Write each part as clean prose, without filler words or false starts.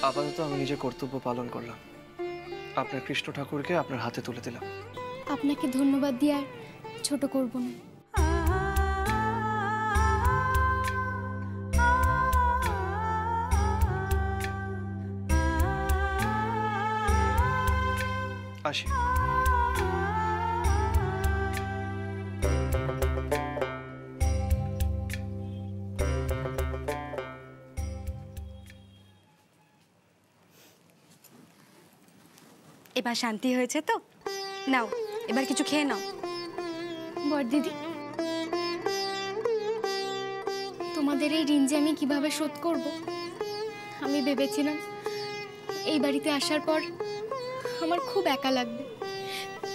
আপাতত আমি নিজের কর্তব্য পালন করলাম, আপনার কৃষ্ণ ঠাকুরকে আপনার হাতে তুলে দিলাম। আপনাকে ধন্যবাদ দিয়ে আর ছোট করব না। আসি। এবার শান্তি হয়েছে তো? নাও এবার কিছু খেয়ে নাও। বড়দিদি, তোমাদের এই ঋণ যে আমি কিভাবে শোধ করব, আমি ভেবেছিলাম এই বাড়িতে আসার পর আমার খুব একা লাগবে,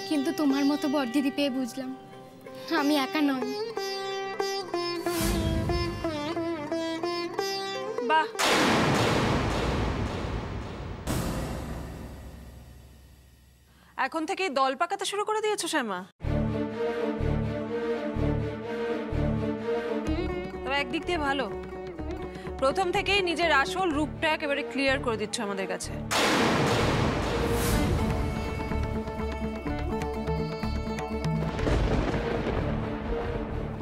কিন্তু তোমার মতো বড়দিদি পেয়ে বুঝলাম আমি একা নই। বাহ, এখন থেকেই দল পাকাতে শুরু করে দিয়েছো শ্যামা। তবে একদিক দিয়ে ভালো, প্রথম থেকেই নিজের আসল রূপটা একেবারে ক্লিয়ার করে দিচ্ছ আমাদের কাছে।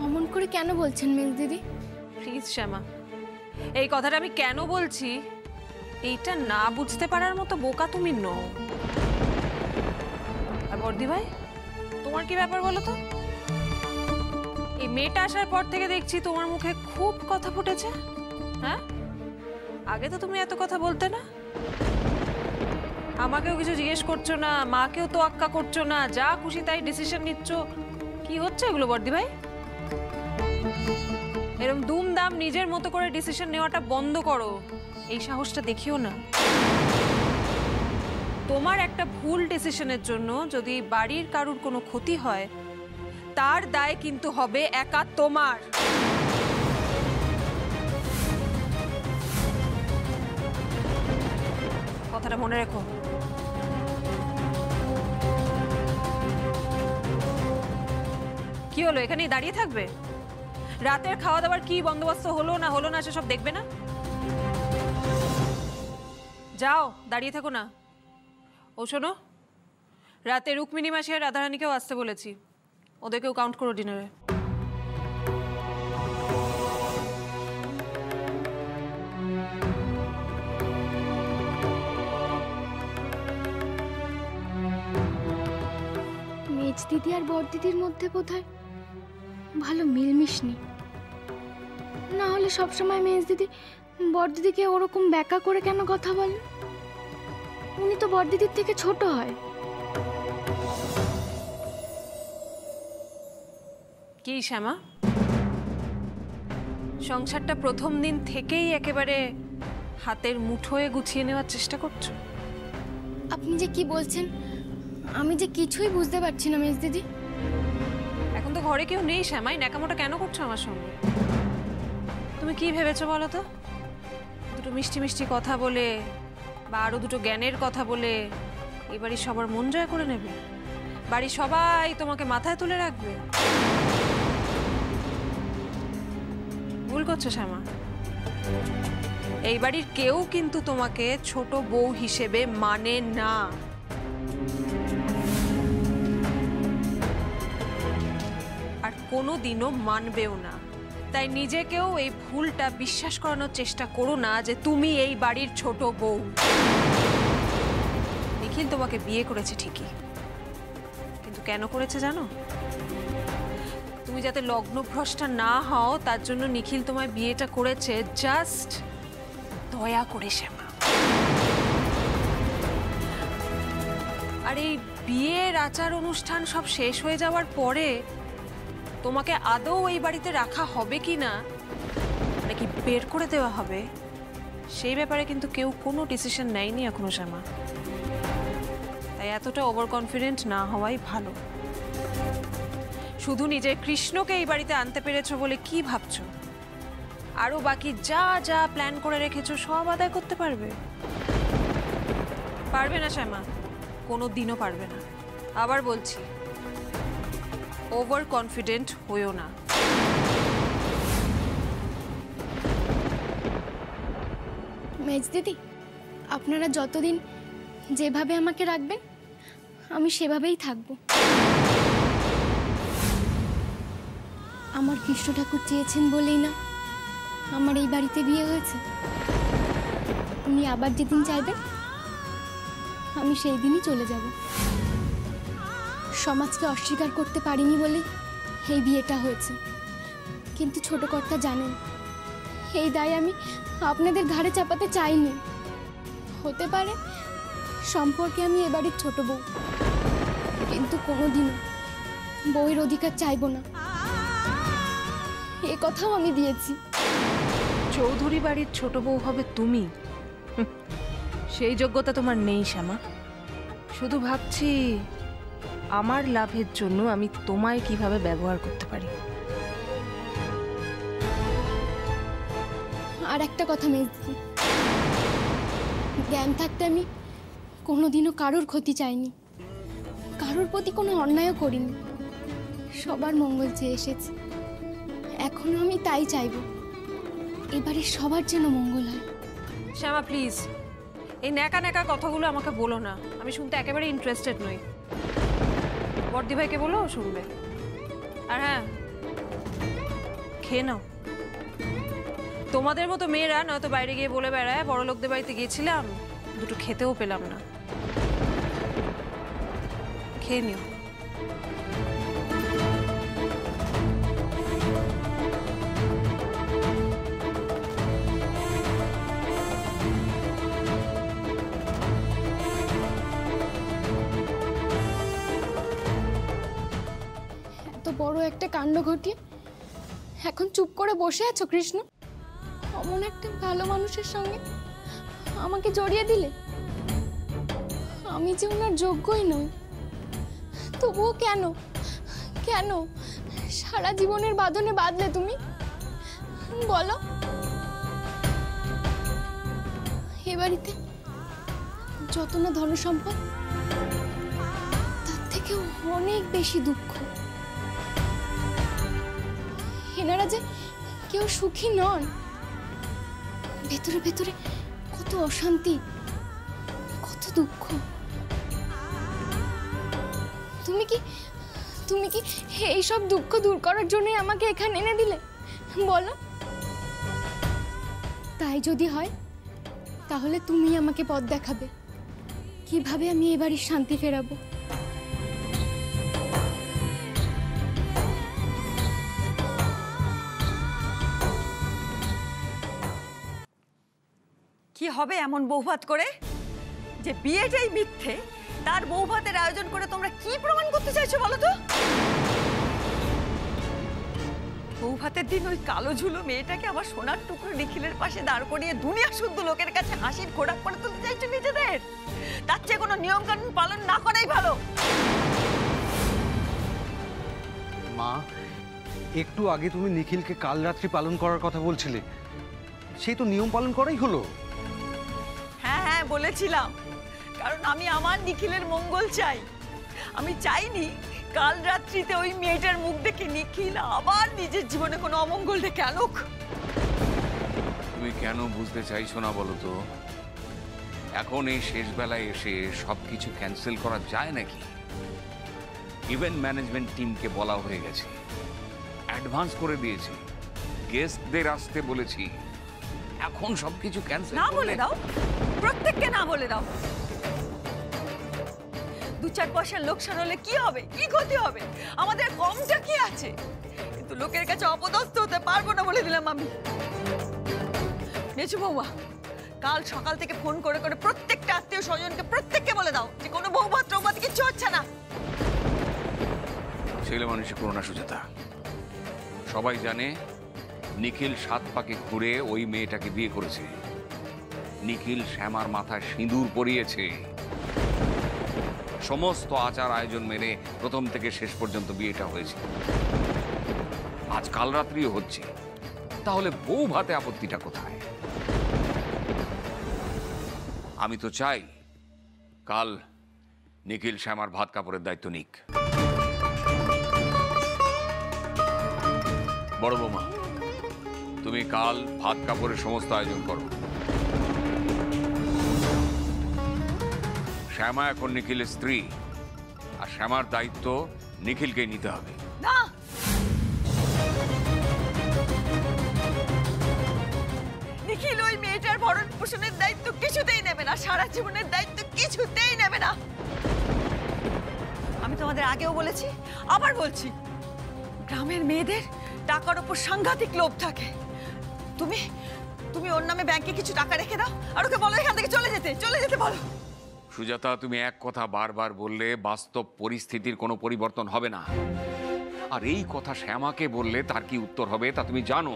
অমন করে কেন বলছেন মিল দিদি? প্লিজ শ্যামা, এই কথাটা আমি কেন বলছি এইটা না বুঝতে পারার মতো বোকা তুমি নও। আর বর্দি ভাই, তোমার কি ব্যাপার বলো তো? এই মেয়েটা আসার পর থেকে দেখছি তোমার মুখে খুব কথা ফুটেছে। হ্যাঁ, আগে তো তুমি এত কথা বলতে না। আমাকেও কিছু জিজ্ঞেস করছো না, মাকেও তো আক্কা করছো না, যা খুশি তাই ডিসিশন নিচ্ছ। কি হচ্ছে এগুলো বর্দি ভাই? এরকম দুমদাম নিজের মতো করে ডিসিশন নেওয়াটা বন্ধ করো, এই সাহসটা দেখিও না। তোমার একটা ভুল ডিসিশনের জন্য যদি বাড়ির কারুর কোনো ক্ষতি হয়, তার দায় কিন্তু হবে একা তোমার। কথাটা মনে রেখো। কি হলো, এখানেই দাঁড়িয়ে থাকবে? রাতের খাওয়া দাওয়ার কি বন্দোবস্ত হলো না সেসব দেখবে না? যাও, দাঁড়িয়ে থাকো না। ও শোনো, রাতে রুক্মিণী মাসি আর রাধারানীকেও আসতে বলেছি, ওদেরকেও কাউন্ট করো ডিনারে। মেজ দিদি আর বড় দিদির মধ্যে বোধহয় ভালো মিলমিশ নেই, না হলে সবসময় মেজ দিদি বড় দিদিকে ওরকম ব্যাকা করে কেন কথা বলেন? উনি তো বড় দিদির থেকে ছোট হয়। কি শ্যামা, সংসারটা প্রথম দিন থেকেই একেবারে হাতের মুঠোয় গুছিয়ে নেওয়ার চেষ্টা করছো? আপনি যে কি বলছেন আমি যে কিছুই বুঝতে পারছি না মেজ দিদি। এখন তো ঘরে কেউ নেই শ্যামাই, ন্যাকামোটা কেন করছো আমার সঙ্গে? তুমি কি ভেবেছো বলো তো? দুটো মিষ্টি মিষ্টি কথা বলে বা আরো দুটো জ্ঞানের কথা বলে এই বাড়ির সবার মন জয় করে নেবে? বাড়ির সবাই তোমাকে মাথায় তুলে রাখবে? ভুল করছো শ্যামা। এই বাড়ির কেউ কিন্তু তোমাকে ছোট বউ হিসেবে মানে না। আর কোনোদিনও মানবেও না। তাই নিজেকেও এই ভুলটা বিশ্বাস করানোর চেষ্টা করো না যে তুমি এই বাড়ির ছোট বউ। নিখিল তোমাকে বিয়ে করেছে ঠিকই, কিন্তু কেন করেছে জানো? তুমি যাতে লগ্নভ্রষ্টা না হও তার জন্য নিখিল তোমায় বিয়েটা করেছে জাস্ট দয়া করে শ্যামা। আর এই বিয়ের আচার অনুষ্ঠান সব শেষ হয়ে যাওয়ার পরে তোমাকে আদৌ এই বাড়িতে রাখা হবে কি না, নাকি বের করে দেওয়া হবে, সেই ব্যাপারে কিন্তু কেউ কোনো ডিসিশন নেয়নি এখনো শ্যামা। তাই এতটা ওভার কনফিডেন্ট না হওয়াই ভালো। শুধু নিজের কৃষ্ণকে এই বাড়িতে আনতে পেরেছো বলে কি ভাবছো আরো বাকি যা যা প্ল্যান করে রেখেছো সব আদায় করতে পারবে? পারবে না শ্যামা, কোনো দিনও পারবে না। আবার বলছি, ওভার কনফিডেন্ট হইও না। মেজ দিদি, আপনারা যতদিন যেভাবে আমাকে রাখবেন আমি সেভাবেই থাকবো। আমার কৃষ্ণ ঠাকুর চেয়েছেন বলেই না আমার এই বাড়িতে বিয়ে হয়েছে। উনি আবার যেদিন চাইবেন আমি সেই দিনই চলে যাব। সমাজকে অস্বীকার করতে পারিনি বলেই এই বিয়েটা হয়েছে। কিন্তু ছোট কর্তা জানেন এই দায় আমি আপনাদের ঘাড়ে চাপাতে চাইনি। হতে পারে সম্পর্কে আমি এ বাড়ির ছোট বউ, কিন্তু কোনোদিনও বউয়ের অধিকার চাইবো না, এ কথাও আমি দিয়েছি। চৌধুরী বাড়ির ছোট বউ হবে তুমি? সেই যোগ্যতা তোমার নেই শ্যামা। শুধু ভাবছি আমার লাভের জন্য আমি তোমায় কিভাবে ব্যবহার করতে পারি। আর একটা কথা মেজদি, জ্ঞান থাকতে আমি কোনোদিনও কারোর ক্ষতি চাইনি, কারোর প্রতি কোনো অন্যায়ও করিনি, সবার মঙ্গল চেয়ে এসেছি। এখনো আমি তাই চাইব, এবারে সবার যেন মঙ্গল হয়। শ্যামা প্লিজ, এই ন্যাকা ন্যাকা কথাগুলো আমাকে বলো না, আমি শুনতে একেবারে ইন্টারেস্টেড নই। বর্দি ভাইকে বলো, ও শুনবে। আর হ্যাঁ, খেয়ে নাও। তোমাদের মতো মেয়েরা নয়তো বাইরে গিয়ে বলে বেড়ায় বড় লোকদের বাড়িতে গিয়েছিলাম, দুটো খেতেও পেলাম না। খেয়ে নিও। এত বড় একটা কাণ্ড ঘটিয়ে এখন চুপ করে বসে আছো কৃষ্ণ? অমন একটা ভালো মানুষের সঙ্গে আমাকে জড়িয়ে দিলে। আমি যে ওনার যোগ্যই নই, তবুও কেন কেন সারা জীবনের বাঁধনে বাঁধলে তুমি? বলো। এ বাড়িতে যত না ধন সম্পদ, তার থেকেও অনেক বেশি দুঃখ। এনারা যে কেউ সুখী নন, ভেতরে ভেতরে কত অশান্তি, কত দুঃখ। তুমি কি এইসব দুঃখ দূর করার জন্যই আমাকে এখানে এনে দিলে? বলো। তাই যদি হয় তাহলে তুমি আমাকে পথ দেখাবে, কিভাবে আমি এ বাড়ির শান্তি ফেরাবো। কি হবে এমন বৌভাত করে যে বিয়েটাই মিথ্যে, তার বৌভাতের আয়োজন করে তোমরা কি প্রমাণ করতে চাইছো বলো তো? বৌভাতের দিন ওই কালো ঝুলো মেয়েটাকে আবার সোনার টুকরো নিখিলের পাশে দাঁড় করিয়ে দুনিয়া শুদ্ধ লোকের কাছে হাসির খোরাক করে তুলতে চাইছো নিজেদের। তার চেয়ে কোনো নিয়ম কানুন পালন না করাই ভালো। মা, একটু আগে তুমি নিখিলকে কাল রাত্রি পালন করার কথা বলছিলে, সেই তো নিয়ম পালন করাই হলো। হ্যাঁ হ্যাঁ বলেছিলাম, কারণ আমি আমার নিখিলের মঙ্গল চাই। আমি চাইনি কাল রাত্রিতে ওই মেয়েটার মুখ দেখে নিখিল আবার নিজের জীবনে কোনো অমঙ্গল ডেকে আনুক। তুমি কেন বুঝতে চাইছো না বলো তো? এখন এই শেষ বেলায় এসে সবকিছু ক্যান্সেল করা যায় নাকি? ইভেন্ট ম্যানেজমেন্ট টিমকে বলা হয়ে গেছে, অ্যাডভান্স করে দিয়েছি, গেস্টদের আসতে বলেছি। এখন সবকিছু ক্যান্সেল না বলে দাও, প্রত্যেককে না বলে দাও। দু চার পয়সার লোকসান হলে কি হবে, কি ক্ষতি হবে? আমাদের কমটা কি আছে? কিন্তু লোকের কাছে অপদস্থ হতে পারবো না বলে দিলাম আমি। নেচু বৌমা, কাল সকাল থেকে ফোন করে করে প্রত্যেকটা আত্মীয় স্বজনকে প্রত্যেককে বলে দাও যে কোনো বৌভাত টৌভাত কিচ্ছু হচ্ছে না। ছেলে মানুষে করো না সুজাতা। সবাই জানে নিখিল 7 পাকে ঘুরে ওই মেয়েটাকে বিয়ে করেছে। নিখিল শ্যামার মাথায় সিঁদুর পরিয়েছে। সমস্ত আচার আয়োজন মেনে প্রথম থেকে শেষ পর্যন্ত বিয়েটা হয়েছে। আজ কাল রাত্রিও হচ্ছে, তাহলে বউ ভাতে আপত্তিটা কোথায়? আমি তো চাই কাল নিখিল শ্যামার ভাত কাপড়ের দায়িত্ব নিক। বড় বৌমা, তুমি কাল ভাত কাপড়ের সমস্ত আয়োজন করো। শ্যামা এখন নিখিলের স্ত্রী, আর শ্যামার দায়িত্ব নিখিলকেই নিতে হবে। না, নিখিল ওই মেয়েটার ভরণ পোষণের দায়িত্ব কিছুতেই নেবে না, সারা জীবনের দায়িত্ব কিছুতেই নেবে না। আমি তোমাদের আগেও বলেছি, আবার বলছি, গ্রামের মেয়েদের টাকার উপর সাংঘাতিক লোভ থাকে। তুমি তুমি ওর নামে ব্যাংকে কিছু টাকা রেখে দাও, আর ওকে বলো এখান থেকে চলে যেতে বলো। সুজাতা, তুমি এক কথা বারবার বললে বাস্তব পরিস্থিতির কোনো পরিবর্তন হবে না। আর এই কথা শ্যামাকে বললে তার কি উত্তর হবে তা তুমি জানো।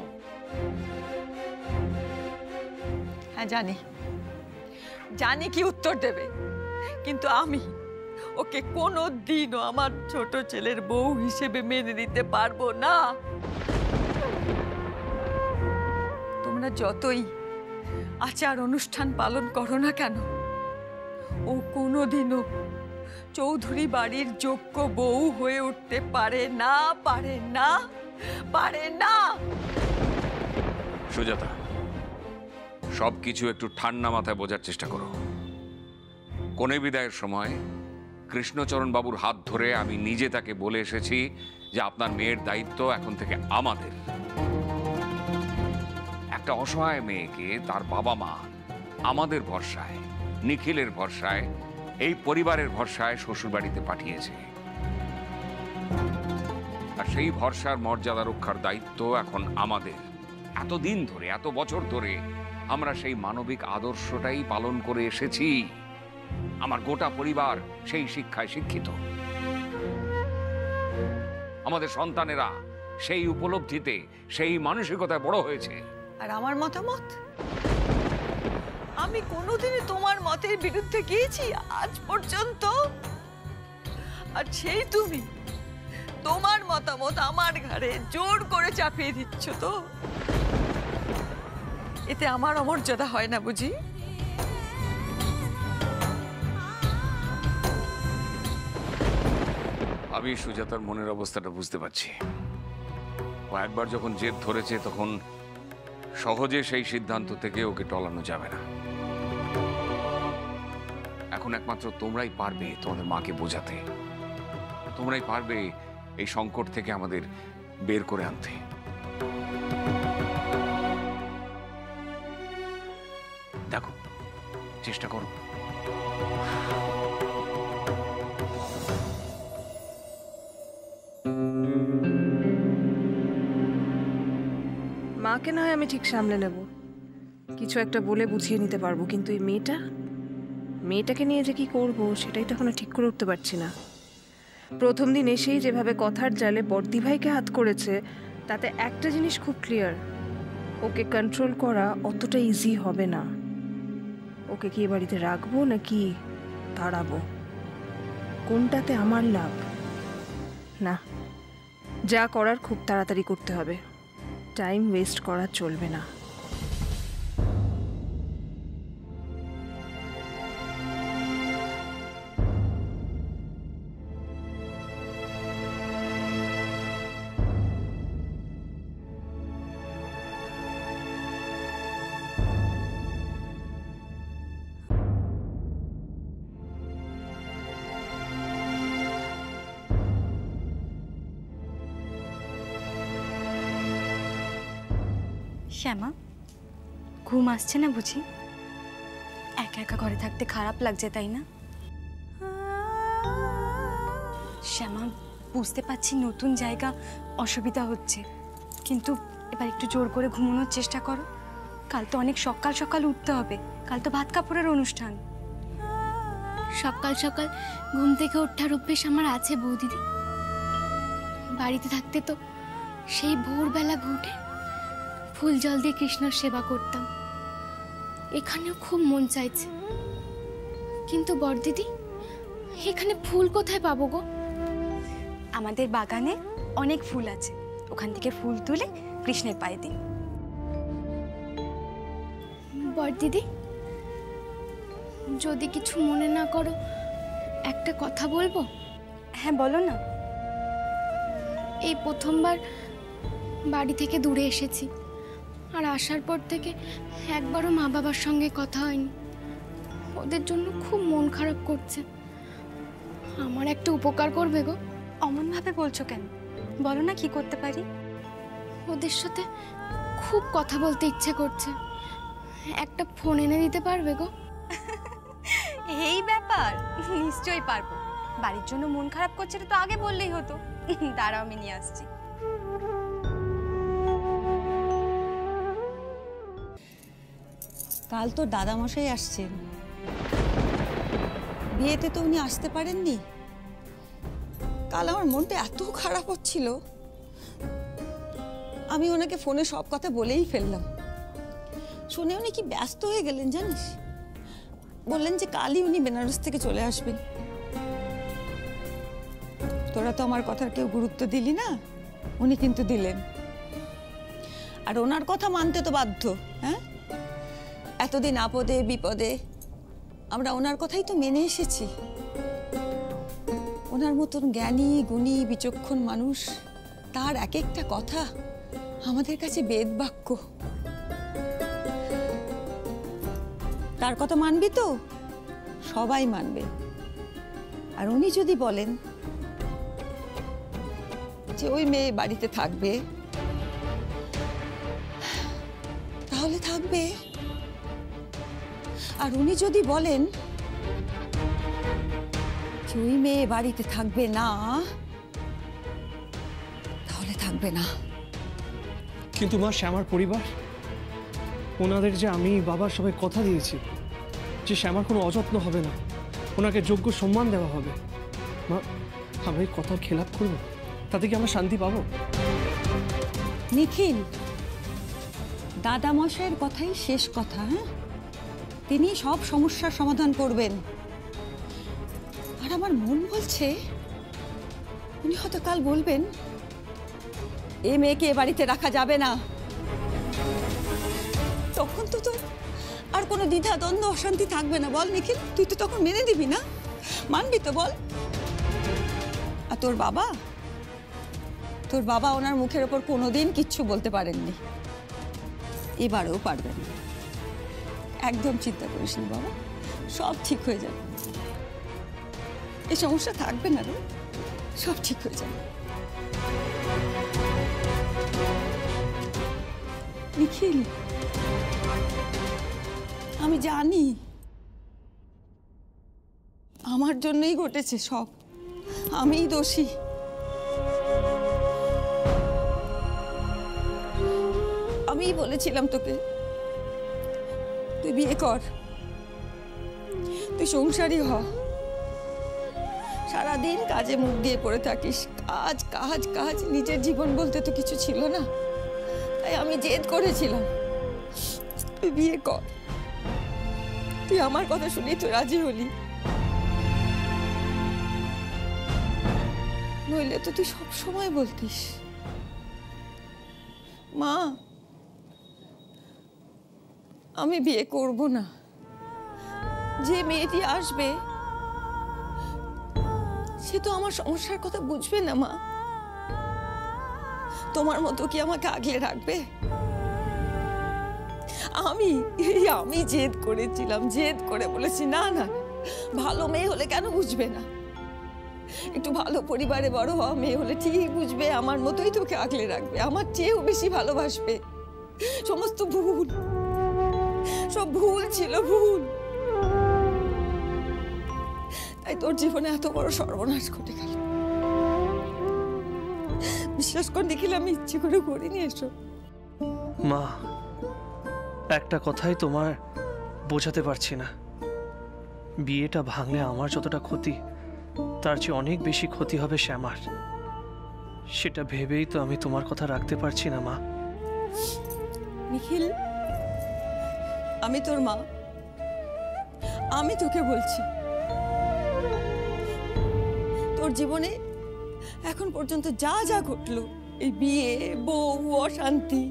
হ্যাঁ জানি কি উত্তর দেবে, কিন্তু আমি ওকে কোনো দিনও আমার ছোট ছেলের বউ হিসেবে মেনে নিতে পারবো না। তোমরা যতই আচার অনুষ্ঠান পালন করো না কেন, ও কোনোদিনও চৌধুরী বাড়ির যোগ্য বউ হয়ে উঠতে পারে না। সুজাতা, সবকিছু একটু ঠান্ডা মাথায় বোঝার চেষ্টা করো। কনে বিদায়ের সময় কৃষ্ণচরণ বাবুর হাত ধরে আমি নিজে তাকে বলে এসেছি যে আপনার মেয়ের দায়িত্ব এখন থেকে আমাদের। একটা অসহায় মেয়েকে তার বাবা মা আমাদের ভরসায়, নিখিলের ভরসায়, এই পরিবারের ভরসায় শ্বশুরবাড়িতে পাঠিয়েছে, আর সেই ভরসার মর্যাদা রক্ষার দায়িত্ব এখন আমাদের। এতদিন ধরে, এত বছর ধরে আমরা সেই মানবিক আদর্শটাই পালন করে এসেছি। আমার গোটা পরিবার সেই শিক্ষায় শিক্ষিত, আমাদের সন্তানেরা সেই উপলব্ধিতে, সেই মানসিকতায় বড় হয়েছে। আর আমার মতামত, আমি কোনোদিনই তোমার মতের বিরুদ্ধে গিয়েছি আজ পর্যন্ত? আর সেই তুমি তোমার মতামত আমার ঘাড়ে জোর করে চাপিয়ে দিচ্ছ, তো এতে আমার অমর্যাদা হয় না বুঝি? আমি সুজাতার মনের অবস্থাটা বুঝতে পারছি। ও একবার যখন জেদ ধরেছে, তখন সহজে সেই সিদ্ধান্ত থেকে ওকে টলানো যাবে না। এখন একমাত্র তোমরাই পারবে তোমাদের মাকে বোঝাতে, তোমরাই পারবে এই সংকট থেকে আমাদের বের করে আনতে। দেখো, চেষ্টা করো। মাকে না হয় আমি ঠিক সামলে নেব, কিছু একটা বলে বুঝিয়ে নিতে পারবো, কিন্তু এই মেয়েটাকে নিয়ে যে কি করব সেটাই তো এখনো ঠিক করে উঠতে পারছি না। প্রথম দিন এসেই যেভাবে কথার জালে বর্দি ভাইকে হাত করেছে, তাতে একটা জিনিস খুব ক্লিয়ার, ওকে কন্ট্রোল করা অতটা ইজি হবে না। ওকে কি এ বাড়িতে রাখবো নাকি তাড়াবো, কোনটাতে আমার লাভ? না, যা করার খুব তাড়াতাড়ি করতে হবে, টাইম ওয়েস্ট করা চলবে না। শ্যামা, ঘুম আসছে না বুঝি? একা একা ঘরে থাকতে খারাপ লাগছে, তাই না? শ্যামা, বুঝতে পারছি নতুন জায়গা, অসুবিধা হচ্ছে, কিন্তু এবার একটু জোর করে ঘুমানোর চেষ্টা করো। কাল তো অনেক সকাল সকাল উঠতে হবে, কাল তো ভাত কাপড়ের অনুষ্ঠান। সকাল সকাল ঘুম থেকে ওঠার অভ্যেস আমার আছে বৌদিদি। বাড়িতে থাকতে তো সেই ভোরবেলা ঘুটে ফুল জল দিয়ে কৃষ্ণর সেবা করতাম, এখানেও খুব মন চাইছে, কিন্তু বড়দিদি এখানে ফুল কোথায় পাবো গো? আমাদের বাগানে অনেক ফুল আছে, ওখান থেকে ফুল তুলে কৃষ্ণের পায়ে দিন। বড়দিদি, যদি কিছু মনে না করো একটা কথা বলবো? হ্যাঁ বলো না। এই প্রথমবার বাড়ি থেকে দূরে এসেছি, আর আসার পর থেকে একবারও মা বাবার সঙ্গে কথা হয়নি। ওদের জন্য খুব মন খারাপ করছে। আমার একটা উপকার করবে গো? অমনভাবে বলছো কেন? বলো না কি করতে পারি। ওদের সাথে খুব কথা বলতে ইচ্ছে করছে, একটা ফোন এনে দিতে পারবে গো? এই ব্যাপার, নিশ্চয়ই পারবো। বাড়ির জন্য মন খারাপ করছে তো আগে বললেই হতো। দাঁড়াও আমি নিয়ে আসছি। কাল তো দাদামশাই আসছেন, বিয়েতে তো উনি আসতে পারেননি। কাল আমার মনটা এত খারাপ হচ্ছিল, আমি ওনাকে ফোনে সব কথা বলেই ফেললাম। শুনে উনি কি ব্যস্ত হয়ে গেলেন জানিস, বললেন যে কালই উনি বেনারস থেকে চলে আসবেন। তোরা তো আমার কথার কেউ গুরুত্ব দিলি না, উনি কিন্তু দিলেন। আর ওনার কথা মানতে তো বাধ্য। হ্যাঁ, এতদিন আপদে বিপদে আমরা ওনার কথাই তো মেনে এসেছি। ওনার মতন জ্ঞানী গুণী বিচক্ষণ মানুষ, তার এক একটা কথা আমাদের কাছে বেদ বাক্য। তার কথা মানবি তো? সবাই মানবে। আর উনি যদি বলেন যে ওই মেয়ে বাড়িতে থাকবে, তাহলে থাকবে। আর উনি যদি বলেন যে ওই মেয়ে বাড়িতে থাকবে না, তাহলে থাকবে না। কিন্তু মা, শ্যামার পরিবার, ওনাদের যে আমি বাবার সবাই কথা দিয়েছি যে শ্যামার কোনো অযত্ন হবে না, ওনাকে যোগ্য সম্মান দেওয়া হবে। মা, আমরা এই কথার খেলাপ করবো? তাতে কি আমরা শান্তি পাবো? নিখিল, দাদামশাইয়ের কথাই শেষ কথা। হ্যাঁ, তিনি সব সমস্যার সমাধান করবেন। আর আমার মন বলছে উনি হয়তো কাল বলবেন এ মেয়েকে এ বাড়িতে রাখা যাবে না। তখন তো তোর আর কোনো দ্বিধা দ্বন্দ্ব অশান্তি থাকবে না। বল নিখিল, তুই তো তখন মেনে দিবি না? মানবি তো বল? আর তোর বাবা ওনার মুখের ওপর কোনোদিন কিচ্ছু বলতে পারেননি, এবারেও পারবেন না। একদম চিন্তা করিস না বাবা, সব ঠিক হয়ে যাবে। এই সমস্যা থাকবে না রে, সব ঠিক হয়ে যাবে। নিখিল, আমি জানি আমার জন্যই ঘটেছে সব, আমিই দোষী। আমিই বলেছিলাম তোকে তুই বিয়ে কর, তুই সংসারী হ। সারাদিন কাজে মুখ দিয়ে পড়ে থাকিস, কাজ কাজ কাজ, নিজের জীবন বলতে তো কিছু ছিল না। তাই আমি জেদ করেছিলাম তুই বিয়ে কর। তুই আমার কথা শুনেই তো রাজি হলি, নইলে তো তুই সব সময় বলতিস মা আমি বিয়ে করব না। যে মেয়েটি আসবে সে তো আমার সমস্যার কথা বুঝবে না মা। তোমার মতো কি আমাকে আগলে রাখবে? আমি জেদ করেছিলাম, জেদ করে বলেছি না না, ভালো মেয়ে হলে কেন বুঝবে না? একটু ভালো পরিবারে বড় হওয়া মেয়ে হলে ঠিক বুঝবে, আমার মতোই তোকে আগলে রাখবে, আমার চেয়েও বেশি ভালোবাসবে। সমস্ত ভুল, সব ভুল ছিল, ভুল। তাই তোর জীবনে এত বড় সর্বনাশ ঘটে গেল। বিশ্বাস করে নিখিল, আমি ইচ্ছে করে করিনি এসব। মা, একটা কথাই তোমার বোঝাতে পারছি না। বিয়েটা ভাঙলে আমার যতটা ক্ষতি, তার চেয়ে অনেক বেশি ক্ষতি হবে শ্যামার। সেটা ভেবেই তো আমি তোমার কথা রাখতে পারছি না মা। নিখিল, আমি তোর মা, আমি তোকে বলছি, তোর জীবনে এখন পর্যন্ত যা যা ঘটলো, এই বিয়ে, বউ, অশান্তি,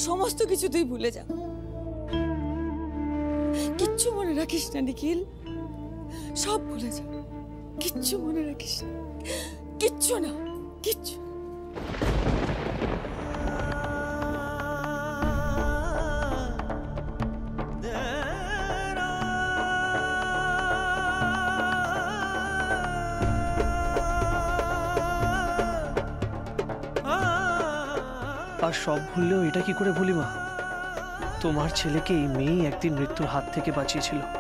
সমস্ত কিছু তুই ভুলে যা। কিচ্ছু মনে রাখিস না নিখিল, সব ভুলে যা, কিচ্ছু মনে রাখিস না, কিচ্ছু না, কিচ্ছু। আর সব ভুললেও এটা কি করে ভুলি মা? তোমার ছেলেকে এই মেয়েই একদিন মৃত্যুর হাত থেকে বাঁচিয়েছিল।